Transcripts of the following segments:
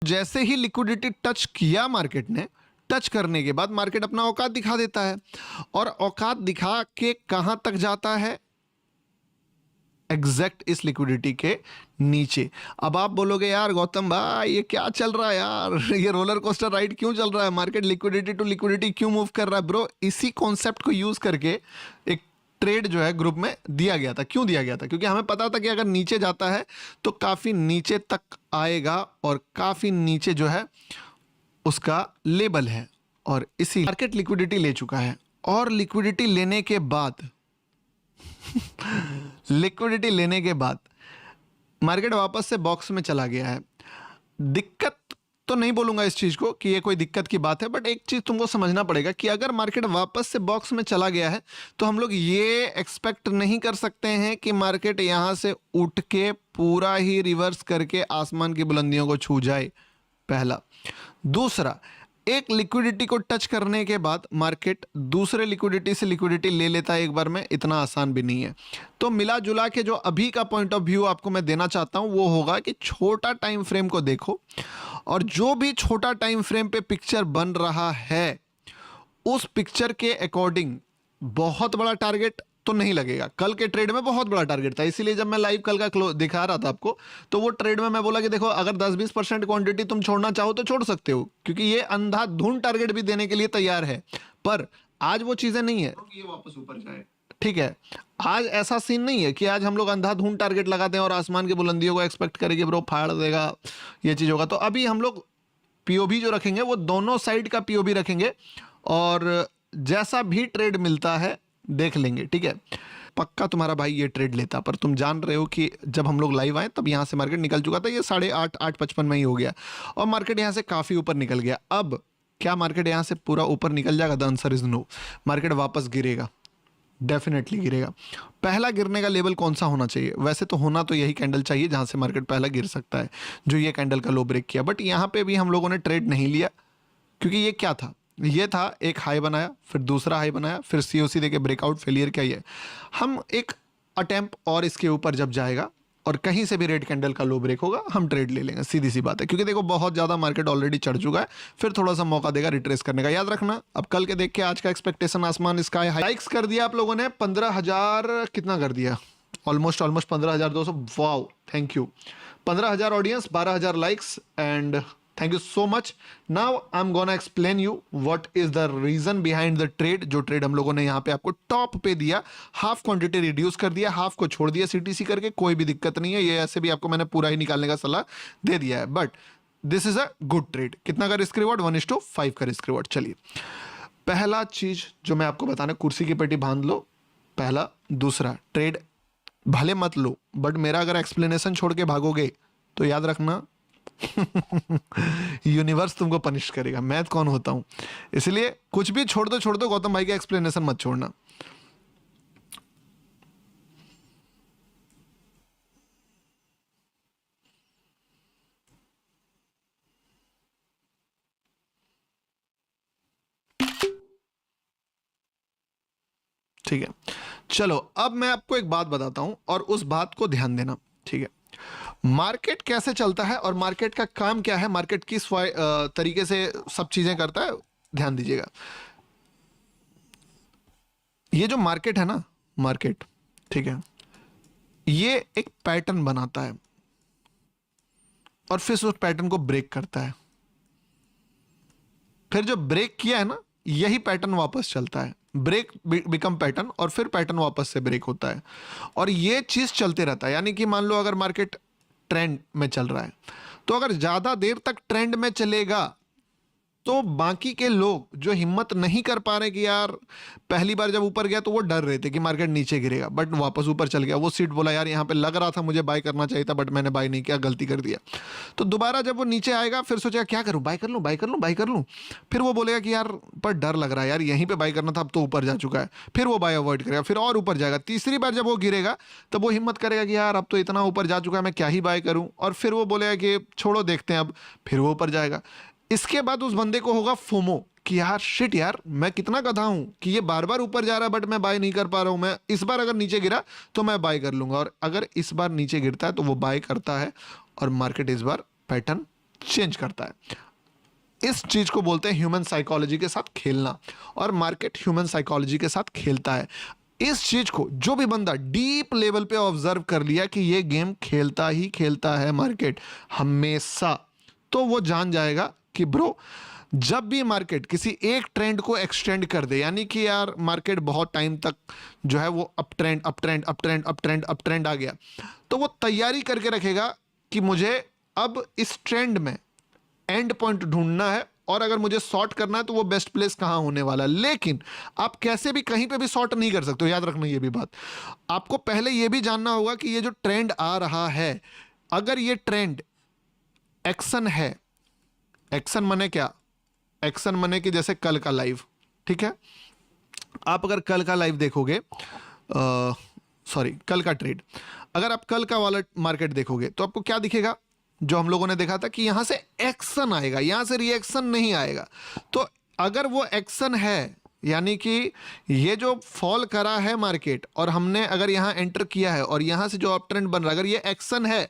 जैसे ही liquidity touch किया market ने, टच करने के बाद मार्केट अपना औकात दिखा देता है, और औकात दिखा के कहां तक जाता है? एग्जैक्ट इस लिक्विडिटी के नीचे। अब आप बोलोगे यार गौतम भाई ये क्या चल रहा है यार, ये रोलर कोस्टर राइड क्यों चल रहा है, मार्केट लिक्विडिटी टू लिक्विडिटी क्यों मूव कर रहा है? ब्रो, इसी कॉन्सेप्ट को यूज करके एक ट्रेड जो है ग्रुप में दिया गया था। क्यों दिया गया था? क्योंकि हमें पता था कि अगर नीचे जाता है तो काफी नीचे तक आएगा, और काफी नीचे जो है उसका लेवल है, और इसी मार्केट लिक्विडिटी ले चुका है। और लिक्विडिटी लेने के बाद लिक्विडिटी लेने के बाद मार्केट वापस से बॉक्स में चला गया है। दिक्कत तो नहीं बोलूंगा इस चीज को कि ये कोई दिक्कत की बात है, बट एक चीज तुमको समझना पड़ेगा कि अगर मार्केट वापस से बॉक्स में चला गया है तो हम लोग ये एक्सपेक्ट नहीं कर सकते हैं कि मार्केट यहां से उठ के पूरा ही रिवर्स करके आसमान की बुलंदियों को छू जाए, पहला। दूसरा, एक लिक्विडिटी को टच करने के बाद मार्केट दूसरे लिक्विडिटी से लिक्विडिटी ले लेता है एक बार में, इतना आसान भी नहीं है। तो मिला जुला के जो अभी का पॉइंट ऑफ व्यू आपको मैं देना चाहता हूं वो होगा कि छोटा टाइम फ्रेम को देखो, और जो भी छोटा टाइम फ्रेम पे पिक्चर बन रहा है उस पिक्चर के अकॉर्डिंग बहुत बड़ा टारगेट तो नहीं लगेगा। कल के ट्रेड में बहुत बड़ा टारगेट था, इसीलिए जब मैं लाइव कल का दिखा रहा था आपको, तो वो ट्रेड में मैं बोला कि देखो अगर 10-20% क्वांटिटी तुम छोड़ना चाहो तो छोड़ सकते हो, क्योंकि ये अंधाधुंध टारगेट भी देने के लिए तैयार है। पर आज वो चीजें नहीं है कि ये वापस ऊपर जाए, ठीक है। आज ऐसा सीन नहीं है कि आज हम लोग अंधाधुंध टारगेट लगाते हैं और आसमान की बुलंदियों को एक्सपेक्ट करेंगे ब्रो फाड़ देगा, ये चीज होगा। तो अभी हम लोग पीओबी जो रखेंगे वो दोनों साइड का पीओबी रखेंगे, और जैसा भी ट्रेड मिलता है देख लेंगे, ठीक है। पक्का तुम्हारा भाई ये ट्रेड लेता, पर तुम जान रहे हो कि जब हम लोग लाइव आए तब यहां से मार्केट निकल चुका था, ये 8:30 8:55 में ही हो गया, और मार्केट यहां से काफी ऊपर निकल गया। अब क्या मार्केट यहां से पूरा ऊपर निकल जाएगा? The answer is no. Market वापस गिरेगा, डेफिनेटली गिरेगा। पहला गिरने का लेवल कौन सा होना चाहिए? वैसे तो होना तो यही कैंडल चाहिए जहां से मार्केट पहला गिर सकता है, जो ये कैंडल का लो ब्रेक किया। बट यहां पे भी हम लोगों ने ट्रेड नहीं लिया, क्योंकि ये क्या था? ये था एक हाई बनाया, फिर दूसरा हाई बनाया, फिर सीओसी देके ब्रेकआउट फेलियर क्या है। हम एक अटेम्प्ट और इसके ऊपर जब जाएगा और कहीं से भी रेड कैंडल का लो ब्रेक होगा हम ट्रेड ले लेंगे, सीधी सी बात है। क्योंकि देखो बहुत ज़्यादा मार्केट ऑलरेडी चढ़ चुका है, फिर थोड़ा सा मौका देगा रिट्रेस करने का। याद रखना, अब कल के देख के आज का एक्सपेक्टेशन आसमान स्काई हाई। लाइक्स कर दिया आप लोगों ने 15,000 कितना कर दिया, almost 15,200। Wow, thank you. 15,000 audience, 12,000 likes, and thank you so much. Now I am gonna explain you what is the reason behind the trade. जो ट्रेड हम लोगों ने यहाँ पे आपको टॉप पे दिया, हाफ क्वांटिटी रिड्यूस कर दिया, हाफ को छोड़ दिया सीटीसी करके, कोई भी दिक्कत नहीं है। ये ऐसे भी आपको मैंने पूरा ही निकालने का सलाह दे दिया है, but this is a good trade. कितना का रिस्क रिवॉर्ड? 1:5 का रिस्क रिवॉर्ड। चलिए, पहला चीज जो मैं आपको बताना, कुर्सी की पेटी बांध लो, पहला। दूसरा, ट्रेड भले मत लो, बट मेरा अगर एक्सप्लेनेशन छोड़ के भागोगे तो याद रखना यूनिवर्स तुमको पनिश करेगा। मैं कौन होता हूं? इसलिए कुछ भी छोड़ दो, गौतम भाई का एक्सप्लेनेशन मत छोड़ना। ठीक है, चलो अब मैं आपको एक बात बताता हूं और उस बात को ध्यान देना, ठीक है। मार्केट कैसे चलता है और मार्केट का काम क्या है, मार्केट किस तरीके से सब चीजें करता है, ध्यान दीजिएगा। ये जो मार्केट है ना, मार्केट, ठीक है, ये एक पैटर्न बनाता है और फिर उस पैटर्न को ब्रेक करता है। फिर जो ब्रेक किया है ना, यही पैटर्न वापस चलता है। ब्रेक बिकम पैटर्न और फिर पैटर्न वापस से ब्रेक होता है, और ये चीज चलते रहता है। यानी कि मान लो अगर मार्केट ट्रेंड में चल रहा है, तो अगर ज्यादा देर तक ट्रेंड में चलेगा तो बाकी के लोग जो हिम्मत नहीं कर पा रहे कि यार पहली बार जब ऊपर गया तो वो डर रहे थे कि मार्केट नीचे गिरेगा, बट वापस ऊपर चल गया। वो सीट बोला यार यहाँ पे लग रहा था मुझे बाय करना चाहिए था, बट मैंने बाय नहीं किया, गलती कर दिया। तो दोबारा जब वो नीचे आएगा फिर सोचेगा क्या करूँ, बाय कर लूँ, बाय कर लूँ, बाय कर लूँ। फिर वो बोलेगा कि यार पर डर लग रहा है यार, यहीं पर बाय करना था, अब तो ऊपर जा चुका है। फिर वो बाय अवॉइड करेगा, फिर और ऊपर जाएगा। तीसरी बार जब वो गिरेगा तब वो हिम्मत करेगा कि यार अब तो इतना ऊपर जा चुका है, मैं क्या ही बाय करूँ, और फिर वो बोलेगा कि छोड़ो देखते हैं अब, फिर वो ऊपर जाएगा। इसके बाद उस बंदे को होगा फोमो कि यार शिट यार, मैं कितना गधा हूं कि ये बार बार ऊपर जा रहा है बट मैं बाय नहीं कर पा रहा हूं। मैं इस बार अगर नीचे गिरा तो मैं बाय कर लूंगा, और अगर इस बार नीचे गिरता है तो वो बाय करता है और मार्केट इस बार पैटर्न चेंज करता है। इस चीज को बोलते हैं ह्यूमन साइकोलॉजी के साथ खेलना, और मार्केट ह्यूमन साइकोलॉजी के साथ खेलता है। इस चीज को जो भी बंदा डीप लेवल पे ऑब्जर्व कर लिया कि ये गेम खेलता ही खेलता है मार्केट हमेशा, तो वो जान जाएगा कि ब्रो जब भी मार्केट किसी एक ट्रेंड को एक्सटेंड कर दे, यानी कि यार मार्केट बहुत टाइम तक जो है वो up trend up trend up trend up trend up trend आ गया, तो वो तैयारी करके रखेगा कि मुझे अब इस ट्रेंड में एंड पॉइंट ढूंढना है, और अगर मुझे शॉर्ट करना है तो वो बेस्ट प्लेस कहां होने वाला है। लेकिन आप कैसे भी कहीं पे भी शॉर्ट नहीं कर सकते हो, याद रखना ये भी बात। आपको पहले ये भी जानना होगा कि ये जो ट्रेंड आ रहा है, अगर ये ट्रेंड एक्शन है, एक्शन माने क्या, एक्शन माने कि जैसे कल का लाइव, ठीक है, आप अगर कल का लाइव देखोगे, सॉरी कल का ट्रेड, अगर आप कल का वाला मार्केट देखोगे तो आपको क्या दिखेगा, जो हम लोगों ने देखा था कि यहां से एक्शन आएगा, यहां से रिएक्शन नहीं आएगा। तो अगर वो एक्शन है, यानी कि ये जो फॉल करा है मार्केट और हमने अगर यहां एंटर किया है और यहां से जो अप ट्रेंड बन रहा है, अगर ये एक्शन है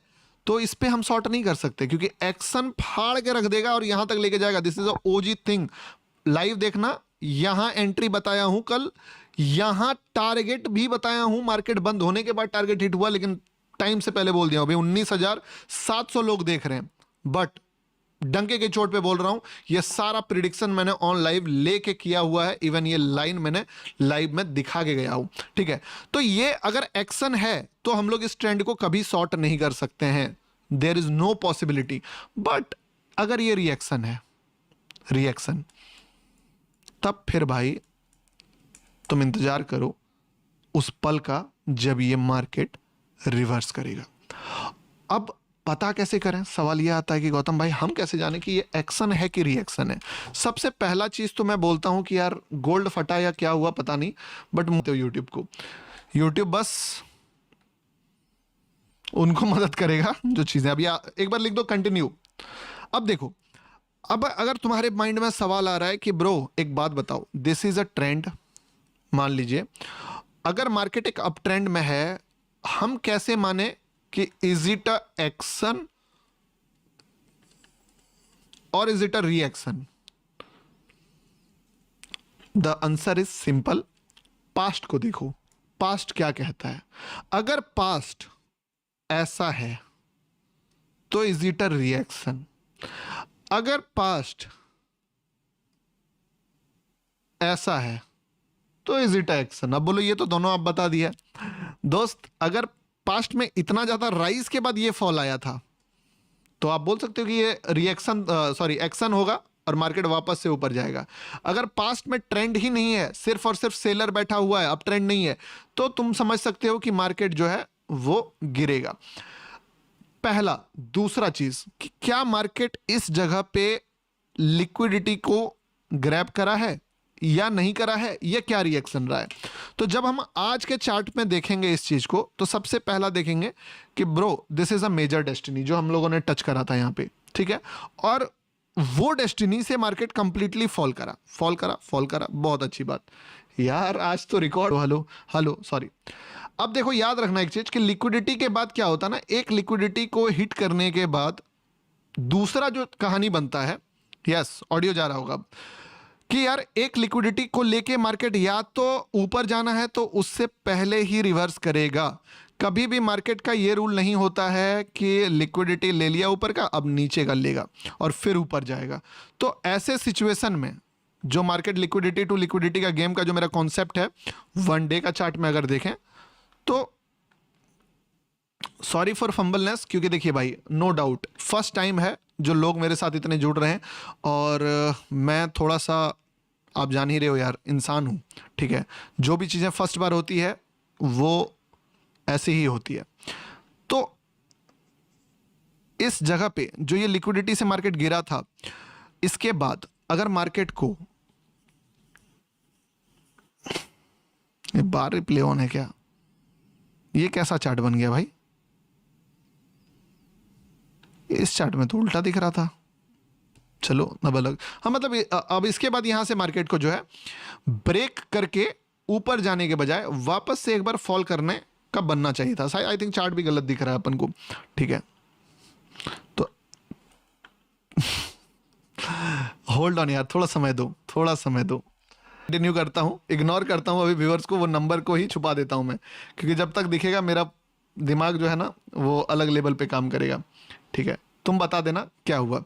तो इस पे हम शॉर्ट नहीं कर सकते, क्योंकि एक्शन फाड़ के रख देगा और यहां तक लेके जाएगा। This is a OG thing. Live देखना, यहां एंट्री बताया हूं कल, यहां टारगेट भी बताया हूं, मार्केट बंद होने के बाद टारगेट हिट हुआ, लेकिन टाइम से पहले बोल दिया हूं, भाई 19,700 लोग देख रहे हैं, बट डंके के चोट पे बोल रहा हूं, ये सारा प्रिडिक्शन मैंने ऑन लाइव लेके किया हुआ है, इवन ये लाइन मैंने लाइव में दिखा के गया हूं, ठीक है। तो ये अगर एक्शन है तो हम लोग इस ट्रेंड को कभी शॉर्ट नहीं कर सकते हैं, there is no possibility. But अगर ये रिएक्शन है, रिएक्शन, तब फिर भाई तुम इंतजार करो उस पल का जब ये मार्केट रिवर्स करेगा। अब पता कैसे करें, सवाल ये आता है कि गौतम भाई हम कैसे जाने कि ये एक्शन है कि रिएक्शन है। सबसे पहला चीज तो मैं बोलता हूं कि यार गोल्ड फटा या क्या हुआ पता नहीं, बट यूट्यूब को, यूट्यूब बस उनको मदद करेगा जो चीजें। अब एक बार लिख दो कंटिन्यू। अब देखो, अब अगर तुम्हारे माइंड में सवाल आ रहा है कि ब्रो एक बात बताओ, दिस इज अ ट्रेंड, मान लीजिए अगर मार्केट एक अप ट्रेंड में है, हम कैसे माने कि इज इट अ एक्शन और is it a reaction? The answer is simple, past को देखो, पास्ट क्या कहता है। अगर पास्ट ऐसा है तो इज इट अ रिएक्शन, अगर पास्ट ऐसा है तो इज इट एक्शन। अब बोलो ये तो दोनों आप बता दिया दोस्त। अगर पास्ट में इतना ज्यादा राइज के बाद ये फॉल आया था तो आप बोल सकते हो कि ये रिएक्शन, सॉरी एक्शन होगा और मार्केट वापस से ऊपर जाएगा। अगर पास्ट में ट्रेंड ही नहीं है, सिर्फ और सिर्फ सेलर बैठा हुआ है, अप ट्रेंड नहीं है, तो तुम समझ सकते हो कि मार्केट जो है वो गिरेगा। पहला। दूसरा चीज कि क्या मार्केट इस जगह पे लिक्विडिटी को ग्रैब करा है या नहीं करा है, या क्या रिएक्शन रहा है। तो जब हम आज के चार्ट में देखेंगे इस चीज को, तो सबसे पहला देखेंगे कि bro this is a major destiny, जो हम लोगों ने टच करा था यहां पे, ठीक है, और वो डेस्टिनी से मार्केट कंप्लीटली फॉल करा, फॉल करा, फॉल करा। बहुत अच्छी बात यार, आज तो रिकॉर्ड, हेलो हेलो सॉरी। अब देखो याद रखना एक चीज कि लिक्विडिटी के बाद क्या होता है ना, एक लिक्विडिटी को हिट करने के बाद दूसरा जो कहानी बनता है, यस ऑडियो जा रहा होगा अब, कि यार एक लिक्विडिटी को लेके मार्केट या तो ऊपर जाना है तो उससे पहले ही रिवर्स करेगा। कभी भी मार्केट का ये रूल नहीं होता है कि लिक्विडिटी ले लिया ऊपर का, अब नीचे का लेगा और फिर ऊपर जाएगा। तो ऐसे सिचुएशन में जो मार्केट लिक्विडिटी टू लिक्विडिटी का गेम का जो मेरा कॉन्सेप्ट है, वन डे का चार्ट में अगर देखें तो सॉरी फॉर फंबलनेस, क्योंकि देखिए भाई नो डाउट फर्स्ट टाइम है जो लोग मेरे साथ इतने जुड़ रहे हैं, और मैं थोड़ा सा, आप जान ही रहे हो यार, इंसान हूँ, ठीक है, जो भी चीज़ें फर्स्ट बार होती है वो ऐसे ही होती है। तो इस जगह पे जो ये लिक्विडिटी से मार्केट गिरा था, इसके बाद अगर मार्केट को, ये बार रिप्ले ऑन है क्या, ये कैसा चार्ट बन गया भाई, इस चार्ट में तो उल्टा दिख रहा था, चलो अब अलग। हाँ मतलब अब इसके बाद यहां से मार्केट को जो है ब्रेक करके ऊपर जाने के बजाय वापस से एक बार फॉल करने का बनना चाहिए था। आई थिंक चार्ट भी गलत दिख रहा है अपन को, ठीक है। तो होल्ड ऑन यार, थोड़ा समय दो, थोड़ा समय दो। कंटिन्यू करता हूँ, इग्नोर करता हूँ अभी व्यूअर्स को, वो नंबर को ही छुपा देता हूँ मैं, क्योंकि जब तक दिखेगा मेरा दिमाग जो है ना वो अलग लेवल पे काम करेगा। ठीक है, तुम बता देना क्या हुआ।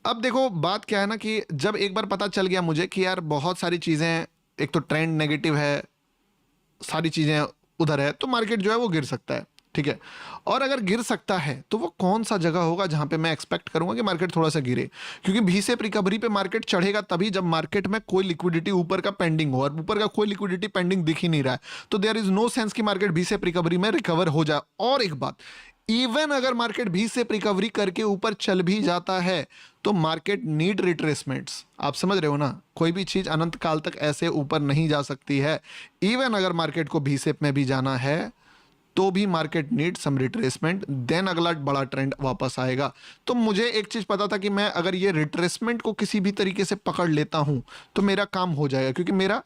अब देखो बात क्या है ना कि जब एक बार पता चल गया मुझे कि यार बहुत सारी चीज़ें, एक तो ट्रेंड नेगेटिव है, सारी चीज़ें उधर है, तो मार्केट जो है वो गिर सकता है। ठीक है, और अगर गिर सकता है तो वो कौन सा जगह होगा जहां पे मैं एक्सपेक्ट करूंगा कि मार्केट थोड़ा सा गिरे, क्योंकि भी से रिकवरी पे मार्केट चढ़ेगा तभी जब मार्केट में कोई लिक्विडिटी ऊपर का पेंडिंग हो, और ऊपर का कोई लिक्विडिटी पेंडिंग दिख ही नहीं रहा है, तो देयर इज नो सेंस कि मार्केट भी से रिकवरी में रिकवर हो जाए। और एक बात, इवन अगर मार्केट भी से रिकवरी करके ऊपर चल भी जाता है तो मार्केट नीड रिट्रेसमेंट्स। आप समझ रहे हो ना, कोई भी चीज अनंत काल तक ऐसे ऊपर नहीं जा सकती है। इवन अगर मार्केट को भी शेप में भी जाना है तो भी market need some retracement, then अगला बड़ा ट्रेंड वापस आएगा। तो मुझे एक चीज पता था कि मैं अगर ये रिट्रेसमेंट को किसी भी तरीके से पकड़ लेता हूं तो मेरा काम हो जाएगा, क्योंकि मेरा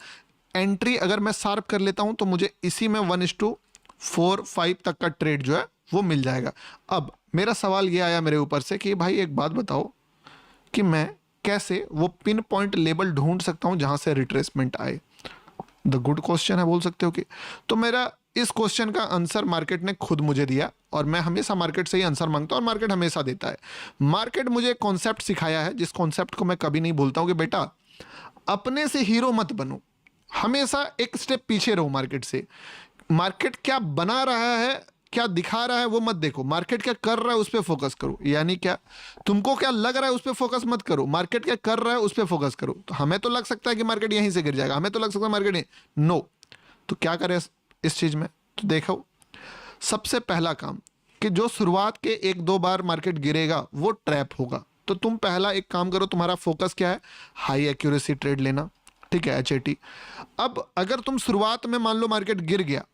एंट्री अगर मैं शार्प कर लेता हूं तो मुझे इसी में 1:4-5 तक का ट्रेड जो है वो मिल जाएगा। अब मेरा सवाल ये आया मेरे ऊपर से कि भाई एक बात बताओ कि मैं कैसे वो पिन पॉइंट लेवल ढूंढ सकता हूं जहां से रिट्रेसमेंट आए। द गुड क्वेश्चन है, बोल सकते हो कि। तो मेरा इस क्वेश्चन का आंसर मार्केट ने खुद मुझे दिया, और मैं हमेशा मार्केट से ही आंसर मांगता हूं और मार्केट हमेशा देता है। मार्केट मुझे कॉन्सेप्ट सिखाया है जिस कॉन्सेप्ट को मैं कभी नहीं भूलता हूं कि बेटा अपने से हीरो मत बनो, हमेशा एक स्टेप पीछे रहो मार्केट से। मार्केट क्या बना रहा है, क्या दिखा रहा है वो मत देखो, मार्केट क्या कर रहा है उस पर फोकस करो। यानी क्या, तुमको क्या लग रहा है उस पर फोकस मत करो, मार्केट क्या कर रहा है उस पर फोकस करो। तो हमें तो लग सकता है कि मार्केट यहीं से गिर जाएगा, हमें तो लग सकता है मार्केट नो, तो क्या करें इस चीज में। तो देखो सबसे पहला काम कि जो शुरुआत के 1-2 बार मार्केट गिरेगा वो ट्रैप होगा। तो तुम पहला एक काम करो, तुम्हारा फोकस क्या है, हाई एक्यूरेसी ट्रेड लेना। ठीक है, HAT। अब अगर तुम शुरुआत में मान लो मार्केट गिर गया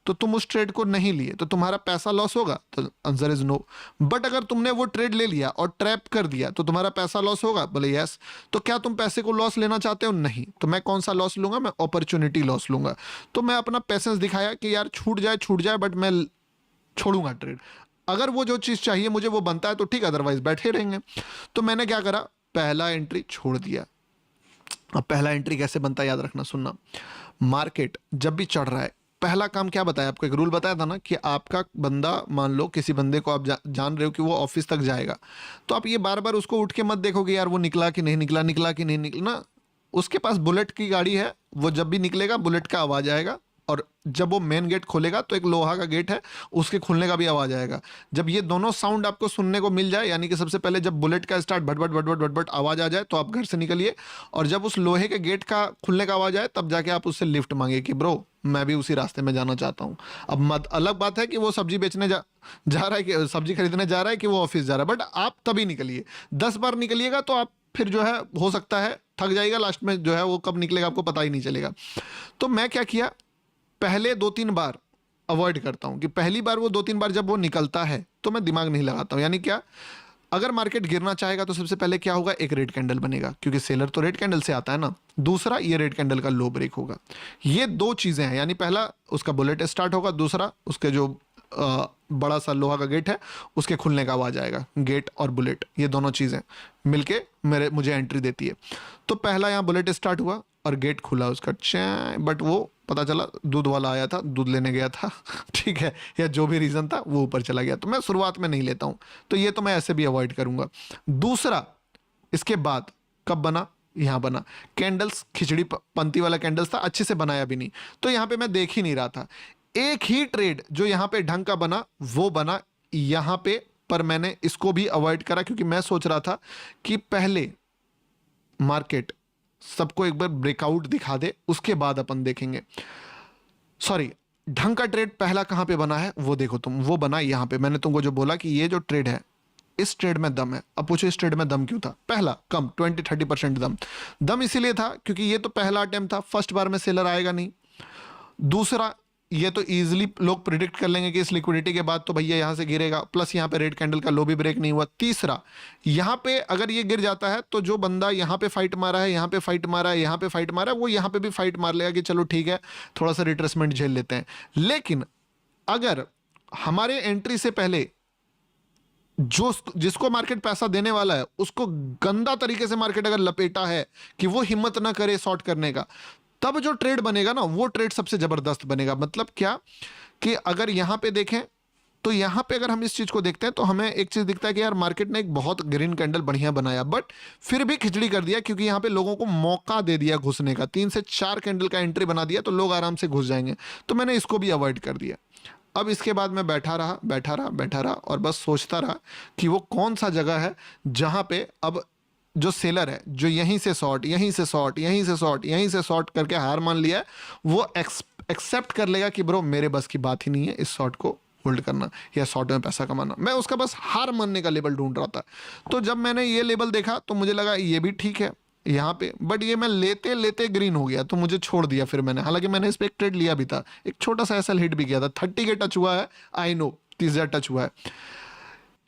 तो तुम उस ट्रेड को नहीं लिए तो तुम्हारा पैसा लॉस होगा, तो आंसर इज नो। बट अगर तुमने वो ट्रेड ले लिया और ट्रैप कर दिया तो तुम्हारा पैसा लॉस होगा, बोले यस। तो क्या तुम पैसे को लॉस लेना चाहते हो, नहीं। तो मैं कौन सा लॉस लूंगा, मैं अपॉर्चुनिटी लॉस लूंगा। तो मैं अपना पेशेंस दिखाया कि यार छूट जाए बट मैं छोड़ूंगा ट्रेड। अगर वो जो चीज़ चाहिए मुझे वो बनता है तो ठीक, अदरवाइज बैठे रहेंगे। तो मैंने क्या करा, पहला एंट्री छोड़ दिया। अब पहला एंट्री कैसे बनता है याद रखना, सुनना। मार्केट जब भी चढ़ रहा है, पहला काम क्या बताया आपको, एक रूल बताया था ना कि आपका बंदा, मान लो किसी बंदे को आप जान रहे हो कि वो ऑफिस तक जाएगा, तो आप ये बार बार उसको उठ के मत देखो कि यार वो निकला कि नहीं निकला, निकला कि नहीं निकला ना। उसके पास बुलेट की गाड़ी है, वो जब भी निकलेगा बुलेट का आवाज आएगा, और जब वो मेन गेट खोलेगा तो एक लोहा का गेट है, उसके खुलने का भी आवाज आएगा। जब ये दोनों साउंड आपको सुनने को मिल जाए, यानी कि सबसे पहले जब बुलेट का स्टार्ट भटभट भटभट भटभट आवाज आ जाए तो आप घर से निकलिए, और जब उस लोहे के गेट का खुलने का आवाज आए तब जाके आप उससे लिफ्ट मांगे कि ब्रो मैं भी उसी रास्ते में जाना चाहता हूँ। अब मत अलग बात है कि वो सब्जी बेचने जा रहा है, कि सब्जी खरीदने जा रहा है, कि वो ऑफिस जा रहा है, बट आप तभी निकलिए। 10 बार निकलिएगा तो आप फिर जो है हो सकता है थक जाएगा, लास्ट में जो है वो कब निकलेगा आपको पता ही नहीं चलेगा। तो मैं क्या किया, पहले 2-3 बार अवॉइड करता हूं, कि पहली बार वो 2-3 बार जब वो निकलता है तो मैं दिमाग नहीं लगाता हूं। यानी क्या, अगर मार्केट गिरना चाहेगा तो सबसे पहले क्या होगा, एक रेड कैंडल बनेगा, क्योंकि सेलर तो रेड कैंडल से आता है ना। दूसरा, ये रेड कैंडल का लो ब्रेक होगा। ये 2 चीजें हैं, यानी पहला उसका बुलेट स्टार्ट होगा, दूसरा उसके जो बड़ा सा लोहा का गेट है उसके खुलने का आवाज आएगा। गेट और बुलेट ये दोनों चीजें मिलके मुझे एंट्री देती है। तो पहला यहाँ बुलेट स्टार्ट हुआ और गेट खुला उसका, बट वो पता चला दूध वाला आया था, दूध लेने गया था ठीक है, या जो भी रीजन था वो ऊपर चला गया, तो मैं शुरुआत में नहीं लेता हूं। तो ये तो मैं ऐसे भी अवॉइड करूंगा। दूसरा, इसके बाद कब बना, यहां बना कैंडल्स, खिचड़ी पंक्ति वाला कैंडल्स था, अच्छे से बनाया भी नहीं, तो यहां पे मैं देख ही नहीं रहा था। एक ही ट्रेड जो यहां पे ढंग का बना वो बना यहां पे, पर मैंने इसको भी अवॉइड करा, क्योंकि मैं सोच रहा था कि पहले मार्केट सबको एक बार ब्रेकआउट दिखा दे उसके बाद अपन देखेंगे। सॉरी, ढंग का ट्रेड पहला कहां पे बना है वो देखो तुम, वो बना यहां पे। मैंने तुमको जो बोला कि ये जो ट्रेड है इस ट्रेड में दम है। अब पूछो इस ट्रेड में दम क्यों था, पहला कम 20-30% दम इसीलिए था क्योंकि ये तो पहला अटेम्प्ट था, फर्स्ट बार में सेलर आएगा नहीं। दूसरा, ये तो इजीली लोग प्रिडिक्ट कर लेंगे कि इस लिक्विडिटी के बाद तो भैया यहां से गिरेगा, प्लस यहां पे रेड कैंडल का लो भी ब्रेक नहीं हुआ। तीसरा, यहां पे अगर ये गिर जाता है तो जो बंदा यहां पे फाइट मारा है, यहां पे फाइट मारा है, यहां पे फाइट मारा है, वो यहां पे भी फाइट मार लेगा कि चलो ठीक है थोड़ा सा रिट्रेसमेंट झेल लेते हैं। लेकिन अगर हमारे एंट्री से पहले जो जिसको मार्केट पैसा देने वाला है उसको गंदा तरीके से मार्केट अगर लपेटा है कि वो हिम्मत ना करे शॉर्ट करने का, तब जो ट्रेड बनेगा ना वो ट्रेड सबसे जबरदस्त बनेगा। मतलब क्या कि अगर यहां पे देखें तो यहां पे अगर हम इस चीज को देखते हैं तो हमें एक चीज दिखता है कि यार मार्केट ने एक बहुत ग्रीन कैंडल बढ़िया बनाया, बट फिर भी खिचड़ी कर दिया क्योंकि यहां पे लोगों को मौका दे दिया घुसने का। 3 से 4 कैंडल का एंट्री बना दिया तो लोग आराम से घुस जाएंगे, तो मैंने इसको भी अवॉइड कर दिया। अब इसके बाद मैं बैठा रहा बैठा रहा बैठा रहा और बस सोचता रहा कि वो कौन सा जगह है जहां पे अब जो सेलर है जो यहीं से शॉर्ट यहीं से शॉर्ट यहीं से शॉर्ट यहीं से शॉर्ट करके हार मान लिया है, वो एक्सेप्ट कर लेगा कि ब्रो मेरे बस की बात ही नहीं है इस शॉर्ट को होल्ड करना या शॉर्ट में पैसा कमाना। मैं उसका बस हार मानने का लेवल ढूंढ रहा था। तो जब मैंने ये लेवल देखा तो मुझे लगा ये भी ठीक है यहाँ पे, बट ये मैं लेते लेते ग्रीन हो गया तो मुझे छोड़ दिया फिर मैंने। हालांकि मैंने इस पर एक ट्रेड लिया भी था, एक छोटा सा ऐसा हिट भी किया था, 30 के टच हुआ है, आई नो 30,000 टच हुआ है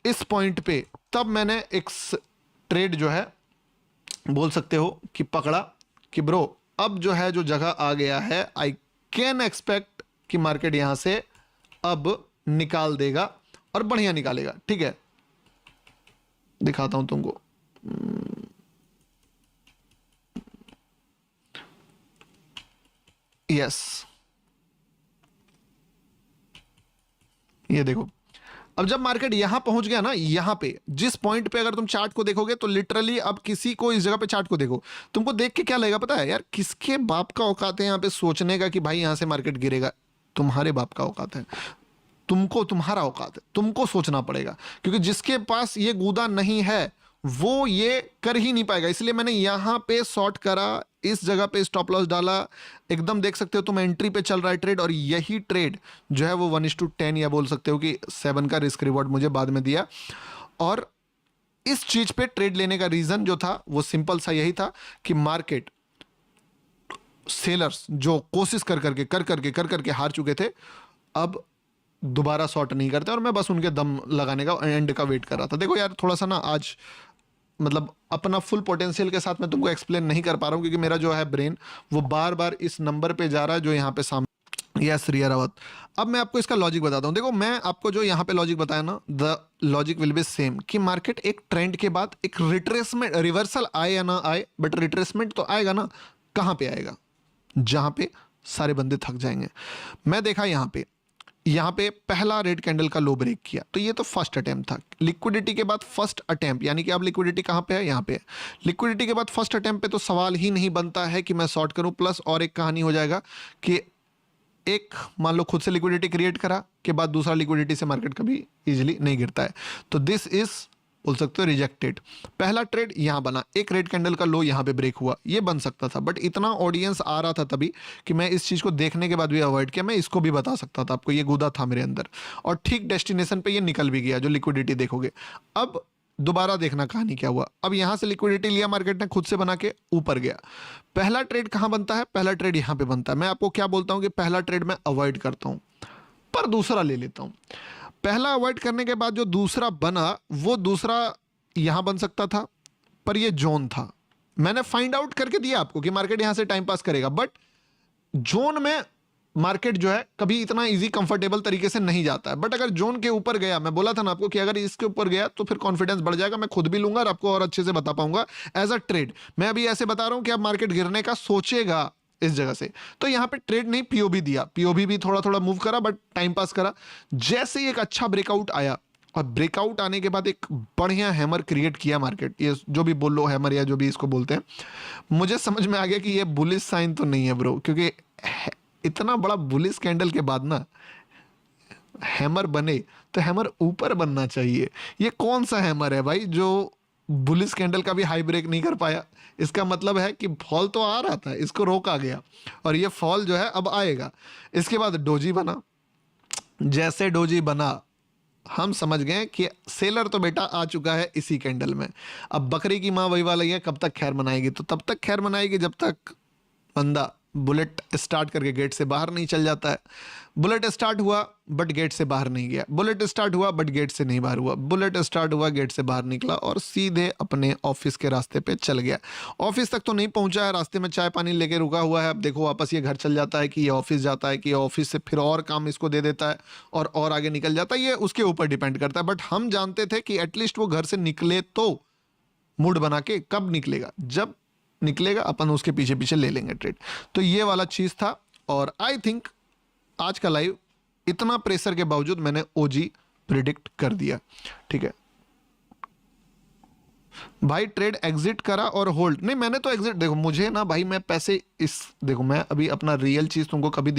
इस पॉइंट पे। तब मैंने एक ट्रेड जो है बोल सकते हो कि पकड़ा कि ब्रो अब जो है जो जगह आ गया है, आई कैन एक्सपेक्ट कि मार्केट यहां से अब निकाल देगा और बढ़िया निकालेगा। ठीक है, दिखाता हूं तुमको। यस, ये देखो अब जब मार्केट यहां पहुंच गया ना, यहां पे जिस पॉइंट पे अगर तुम चार्ट को देखोगे तो लिटरली अब किसी को इस जगह पे चार्ट को देखो, तुमको देख के क्या लगेगा पता है? यार किसके बाप का औकात है यहां पे सोचने का कि भाई यहां से मार्केट गिरेगा? तुम्हारे बाप का औकात है, तुमको, तुम्हारा औकात है, तुमको सोचना पड़ेगा। क्योंकि जिसके पास ये गूदा नहीं है वो ये कर ही नहीं पाएगा। इसलिए मैंने यहां पे शॉर्ट करा, इस जगह पे स्टॉप लॉस डाला। एकदम देख सकते हो तुम एंट्री पे चल रहा है ट्रेड, और यही ट्रेड जो है वो 1:10 या बोल सकते हो कि 7 का रिस्क रिवॉर्ड मुझे बाद में दिया। और इस चीज पे ट्रेड लेने का रीजन जो था वो सिंपल सा यही था कि मार्केट सेलर्स जो कोशिश कर करके हार चुके थे, अब दोबारा शॉर्ट नहीं करते, और मैं बस उनके दम लगाने का एंड का वेट कर रहा था। देखो यार थोड़ा सा ना आज मतलब अपना फुल पोटेंशियल के साथ मैं तुमको एक्सप्लेन नहीं कर पा रहा हूं क्योंकि मेरा जो है ब्रेन वो बार बार इस नंबर पे जा रहा है जो यहाँ पे सामने। यस रिया रावत, अब मैं आपको इसका लॉजिक बताता हूँ। देखो मैं आपको जो यहाँ पे लॉजिक बताया ना, the logic will be same कि मार्केट एक ट्रेंड के बाद एक रिट्रेसमेंट, रिवर्सल आए या ना आए, बट रिट्रेसमेंट तो आएगा ना। कहाँ पे आएगा? जहाँ पे सारे बंदे थक जाएंगे। मैं देखा यहाँ पे पहला रेड कैंडल का लो ब्रेक किया, तो ये तो फर्स्ट अटेम्प्ट था। लिक्विडिटी के बाद फर्स्ट अटेम्प्ट, यानी कि अब लिक्विडिटी कहाँ पे है? यहाँ पे है। लिक्विडिटी के बाद फर्स्ट अटेम्प्ट पे तो सवाल ही नहीं बनता है कि मैं शॉर्ट करूं। प्लस और एक कहानी हो जाएगा कि एक मान लो खुद से लिक्विडिटी क्रिएट करा के बाद दूसरा लिक्विडिटी से मार्केट कभी इजीली नहीं गिरता है। तो दिस इज बोल सकते हो रिजेक्टेड। पहला ट्रेड यहां बना, एक रेड कैंडल का लो यहां पे ब्रेक हुआ, ये बन सकता था, बट इतना ऑडियंस आ रहा था तभी कि मैं इस चीज को देखने के बाद भी अवॉइड किया। मैं इसको भी बता सकता था आपको, ये गुदा था मेरे अंदर, और ठीक डेस्टिनेशन पे ये निकल भी गया जो लिक्विडिटी देखोगे। अब दोबारा देखना कहानी क्या हुआ। अब यहां से लिक्विडिटी लिया मार्केट ने, खुद से बना के ऊपर गया। पहला ट्रेड कहां बनता है? पहला ट्रेड यहां पे बनता है। मैं आपको क्या बोलता हूं कि पहला ट्रेड मैं अवॉइड करता हूं पर दूसरा ले लेता हूं। पहला अवॉइड करने के बाद जो दूसरा बना, वो दूसरा यहां बन सकता था, पर ये जोन था। मैंने फाइंड आउट करके दिया आपको कि मार्केट यहां से टाइम पास करेगा, बट जोन में मार्केट जो है कभी इतना इजी कंफर्टेबल तरीके से नहीं जाता है। बट अगर जोन के ऊपर गया, मैं बोला था ना आपको कि अगर इसके ऊपर गया तो फिर कॉन्फिडेंस बढ़ जाएगा, मैं खुद भी लूंगा और आपको और अच्छे से बता पाऊंगा एज अ ट्रेड। मैं अभी ऐसे बता रहा हूं कि अब मार्केट गिरने का सोचेगा इस जगह से, तो यहां पे ट्रेड नहीं, पीओबी दिया। पीओबी भी थोड़ा थोड़ा मूव करा बट टाइम पास करा। जैसे ही एक अच्छा ब्रेकआउट आया, और ब्रेकआउट आने के बाद एक बढ़िया हैमर क्रिएट किया मार्केट, ये जो भी बोल लो हैमर या जो भी इसको बोलते हैं, मुझे समझ में आ गया कि ये बुलिश साइन तो नहीं है ब्रो, क्योंकि इतना बड़ा बुलिश कैंडल के बाद ना हैमर बने तो हैमर ऊपर बनना चाहिए। ये कौन सा हैमर है भाई जो बुलिश कैंडल का भी हाई ब्रेक नहीं कर पाया? इसका मतलब है कि फॉल तो आ रहा था, इसको रोका गया, और ये फॉल जो है अब आएगा। इसके बाद डोजी बना। जैसे डोजी बना हम समझ गए कि सेलर तो बेटा आ चुका है इसी कैंडल में। अब बकरी की माँ वही वाली है, कब तक खैर मनाएगी? तो तब तक खैर मनाएगी जब तक बंदा बुलेट स्टार्ट करके गेट से बाहर नहीं चल जाता है। बुलेट स्टार्ट हुआ बट गेट से बाहर नहीं गया, बुलेट स्टार्ट हुआ बट गेट से नहीं बाहर हुआ, बुलेट स्टार्ट हुआ गेट से बाहर निकला और सीधे अपने ऑफिस के रास्ते पे चल गया। ऑफिस तक तो नहीं पहुंचा है, रास्ते में चाय पानी लेके रुका हुआ है। अब देखो वापस ये घर चल जाता है कि ये ऑफिस जाता है कि ये ऑफिस से फिर और काम इसको दे देता है और आगे निकल जाता है, ये उसके ऊपर डिपेंड करता है। बट हम जानते थे कि एटलीस्ट वो घर से निकले तो मूड बना के, कब निकलेगा, जब निकलेगा अपन उसके पीछे पीछे ले लेंगे ट्रेड। तो ये वाला चीज़ था और आई थिंक आज का लाइव इतना प्रेशर के बावजूद मैंने ओजी प्रिडिक्ट कर दिया। ठीक है भाई, ट्रेड एग्जिट करा और होल्ड नहीं, मैंने तो एग्जिट, देखो मुझे ना भाई, मैं पैसे इस, देखो मैं अभी अपना रियल चीज़ तुमको कभी